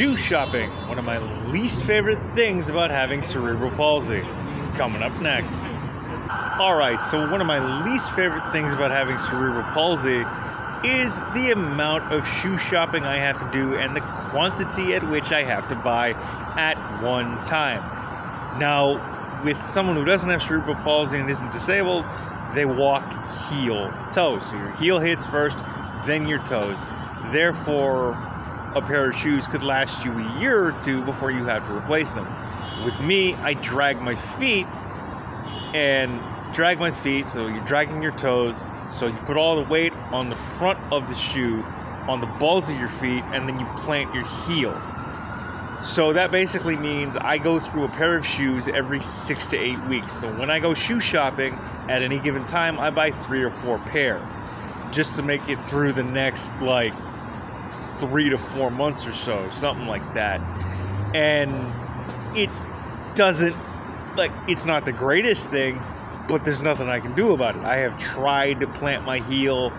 Shoe shopping, one of my least favorite things about having cerebral palsy. Coming up next. Alright, so one of my least favorite things about having cerebral palsy is the amount of shoe shopping I have to do and the quantity at which I have to buy at one time. Now, with someone who doesn't have cerebral palsy and isn't disabled, they walk heel toes. So your heel hits first, then your toes. Therefore, a pair of shoes could last you a year or two before you have to replace them. With me, I drag my feet, so you're dragging your toes, so you put all the weight on the front of the shoe, on the balls of your feet, and then you plant your heel. So that basically means I go through a pair of shoes every 6 to 8 weeks. So when I go shoe shopping at any given time, I buy 3 or 4 pair just to make it through the next 3 to 4 months or so, something like that. And it doesn't, it's not the greatest thing, but there's nothing I can do about it. I have tried to plant my heel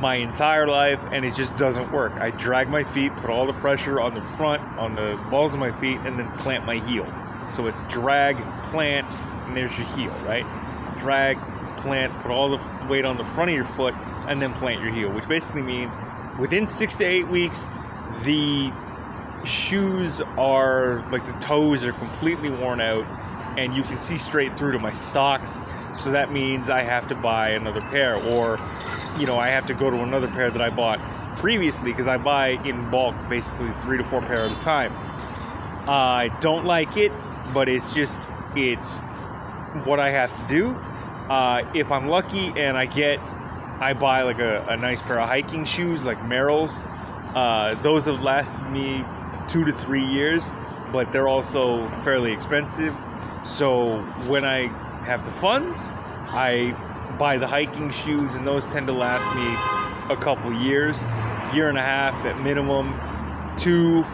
my entire life, and it just doesn't work. I drag my feet, put all the pressure on the front, on the balls of my feet, and then plant my heel. So it's drag, plant, and there's your heel, right? Drag, plant, put all the weight on the front of your foot, and then plant your heel, which basically means within 6 to 8 weeks, the shoes are, the toes are completely worn out, and you can see straight through to my socks. So that means I have to buy another pair, or, I have to go to another pair that I bought previously, because I buy in bulk, basically 3 to 4 pair at a time. I don't like it, but it's what I have to do. If I'm lucky and I buy a nice pair of hiking shoes like Merrell's. Those have lasted me 2 to 3 years, but they're also fairly expensive. So when I have the funds, I buy the hiking shoes, and those tend to last me a couple years, year and a half at minimum, 2.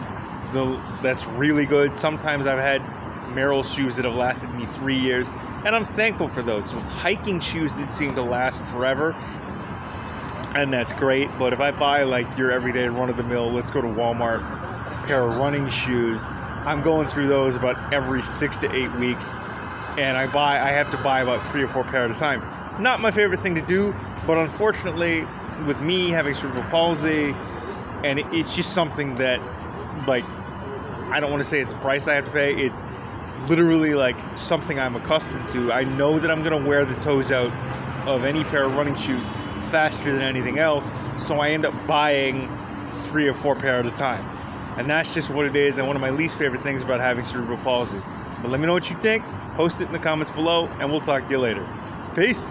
That's really good. Sometimes I've had Merrell shoes that have lasted me 3 years, and I'm thankful for those. So it's hiking shoes that seem to last forever, and that's great. But if I buy your everyday run-of-the-mill, let's go to Walmart, pair of running shoes, I'm going through those about every 6 to 8 weeks, and I have to buy about 3 or 4 pair at a time. Not my favorite thing to do, but unfortunately, with me having cerebral palsy, and it's just something that, I don't want to say it's a price I have to pay. It's literally something I'm accustomed to. I know that I'm going to wear the toes out of any pair of running shoes faster than anything else, so I end up buying 3 or 4 pair at a time. And that's just what it is, and one of my least favorite things about having cerebral palsy. But let me know what you think. Post it in the comments below, and we'll talk to you later. Peace.